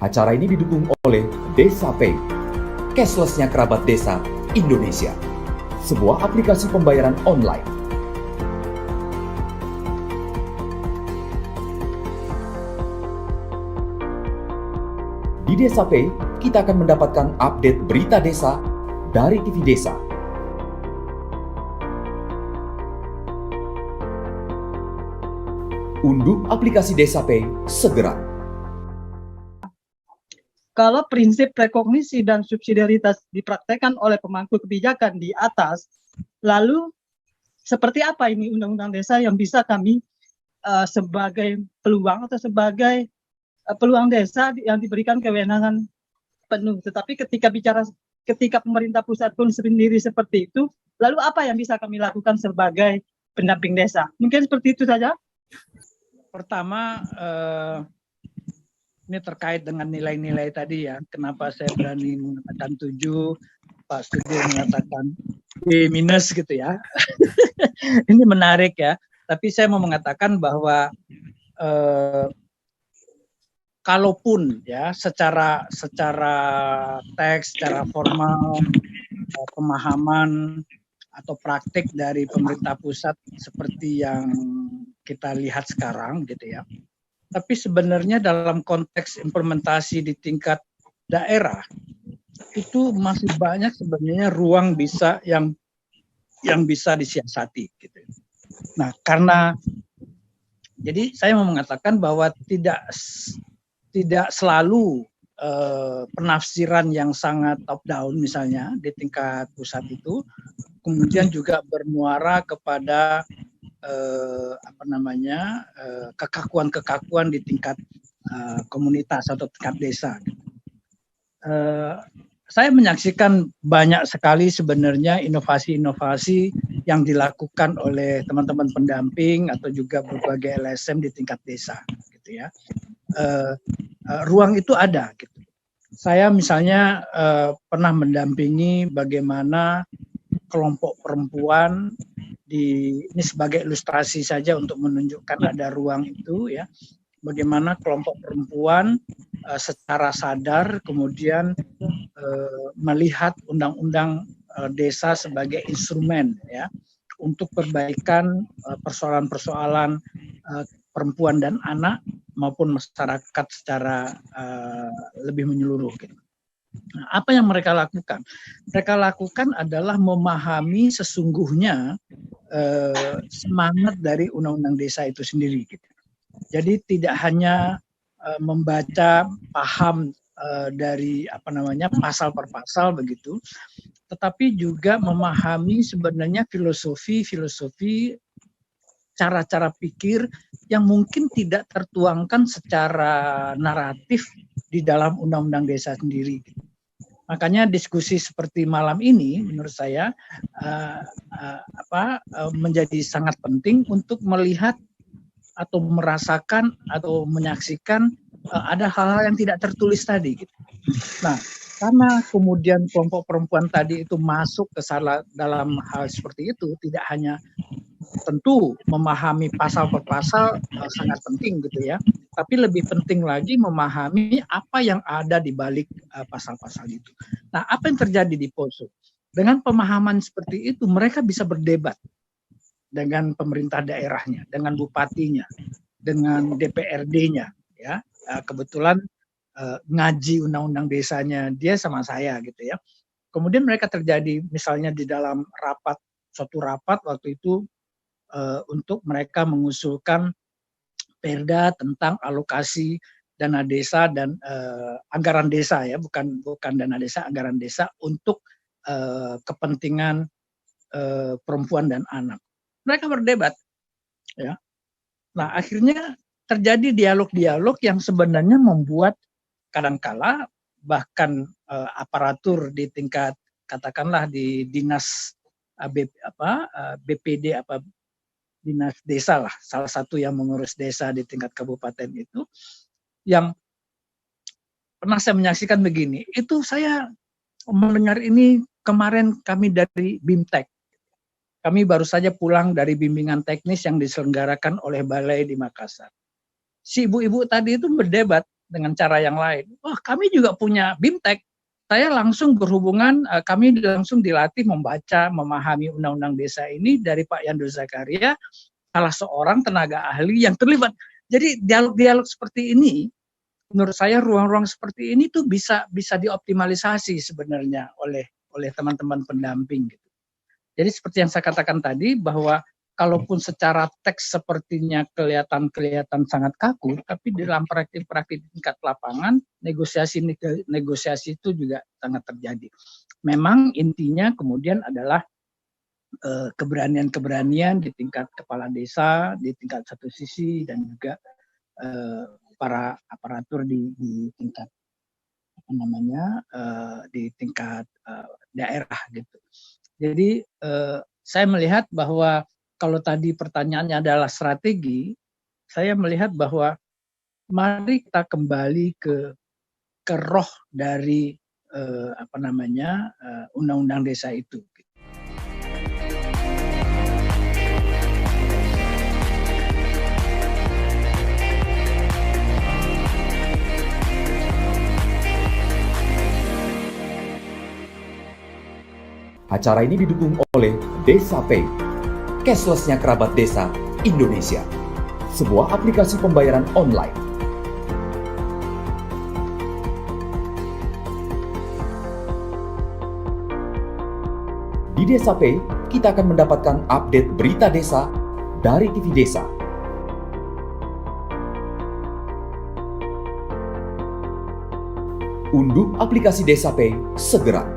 Acara ini didukung oleh Desa Pay, cashless-nya kerabat desa Indonesia, sebuah aplikasi pembayaran online. Di Desa Pay, kita akan mendapatkan update berita desa dari TV Desa. Unduh aplikasi Desa Pay segera. Kalau prinsip rekognisi dan subsidiaritas dipraktekkan oleh pemangku kebijakan di atas, lalu seperti apa ini undang-undang desa yang bisa kami sebagai peluang atau sebagai peluang desa yang diberikan kewenangan penuh. Tetapi ketika pemerintah pusat pun sendiri seperti itu, lalu apa yang bisa kami lakukan sebagai pendamping desa? Mungkin seperti itu saja. Pertama, ini terkait dengan nilai-nilai tadi ya. Kenapa saya berani mengatakan 7, Pak Sudir mengatakan B- gitu ya. Ini menarik ya. Tapi saya mau mengatakan bahwa kalaupun ya secara teks, secara formal, pemahaman atau praktik dari pemerintah pusat seperti yang kita lihat sekarang gitu ya. Tapi sebenarnya dalam konteks implementasi di tingkat daerah itu masih banyak sebenarnya ruang bisa yang bisa disiasati gitu. Nah, karena jadi saya mau mengatakan bahwa tidak selalu penafsiran yang sangat top down misalnya di tingkat pusat itu kemudian juga bermuara kepada kekakuan di tingkat komunitas atau tingkat desa. Saya menyaksikan banyak sekali sebenarnya inovasi-inovasi yang dilakukan oleh teman-teman pendamping atau juga berbagai LSM di tingkat desa, gitu ya. Ruang itu ada, gitu. Saya misalnya pernah mendampingi bagaimana kelompok perempuan ini sebagai ilustrasi saja untuk menunjukkan ada ruang itu ya, bagaimana kelompok perempuan secara sadar kemudian melihat undang-undang desa sebagai instrumen ya untuk perbaikan persoalan-persoalan perempuan dan anak maupun masyarakat secara lebih menyeluruh gitu. Nah, apa yang mereka lakukan? Mereka lakukan adalah memahami sesungguhnya semangat dari undang-undang desa itu sendiri. Gitu. Jadi tidak hanya membaca paham dari pasal per pasal begitu, tetapi juga memahami sebenarnya filosofi cara-cara pikir yang mungkin tidak tertuangkan secara naratif di dalam undang-undang desa sendiri. Makanya diskusi seperti malam ini menurut saya menjadi sangat penting untuk melihat atau merasakan atau menyaksikan ada hal-hal yang tidak tertulis tadi. Gitu. Nah, karena kemudian kelompok perempuan tadi itu masuk ke dalam hal seperti itu, tidak hanya tentu memahami pasal per pasal sangat penting gitu ya, tapi lebih penting lagi memahami apa yang ada di balik pasal-pasal itu. Nah, apa yang terjadi di Poso? Dengan pemahaman seperti itu, mereka bisa berdebat dengan pemerintah daerahnya, dengan bupatinya, dengan DPRD-nya. Ya, kebetulan ngaji undang-undang desanya dia sama saya gitu ya. Kemudian mereka terjadi misalnya di dalam suatu rapat waktu itu untuk mereka mengusulkan perda tentang alokasi dana desa dan anggaran desa ya, bukan dana desa, anggaran desa untuk kepentingan perempuan dan anak. Mereka berdebat ya. Nah, akhirnya terjadi dialog-dialog yang sebenarnya membuat kadangkala bahkan aparatur di tingkat katakanlah di dinas BPD dinas desa lah, salah satu yang mengurus desa di tingkat kabupaten itu, yang pernah saya menyaksikan begini, itu saya mendengar ini kemarin kami dari BIMTEK. Kami baru saja pulang dari bimbingan teknis yang diselenggarakan oleh Balai di Makassar. Si ibu-ibu tadi itu berdebat dengan cara yang lain. Wah, kami juga punya BIMTEK. Saya langsung berhubungan, kami langsung dilatih membaca, memahami undang-undang desa ini dari Pak Yandro Zakaria, salah seorang tenaga ahli yang terlibat. Jadi dialog-dialog seperti ini, menurut saya ruang-ruang seperti ini tuh bisa dioptimalisasi sebenarnya oleh teman-teman pendamping gitu. Jadi seperti yang saya katakan tadi bahwa kalaupun secara teks sepertinya kelihatan sangat kaku, tapi dalam praktik tingkat lapangan negosiasi itu juga sangat terjadi. Memang intinya kemudian adalah keberanian di tingkat kepala desa, di tingkat satu sisi, dan juga para aparatur di tingkat di tingkat daerah gitu. Jadi saya melihat bahwa kalau tadi pertanyaannya adalah strategi, saya melihat bahwa mari kita kembali ke roh dari undang-undang desa itu. Acara ini didukung oleh Desa Pay, cashless-nya kerabat desa Indonesia, sebuah aplikasi pembayaran online. Di Desa Pay, kita akan mendapatkan update berita desa dari TV Desa. Unduh aplikasi Desa Pay segera.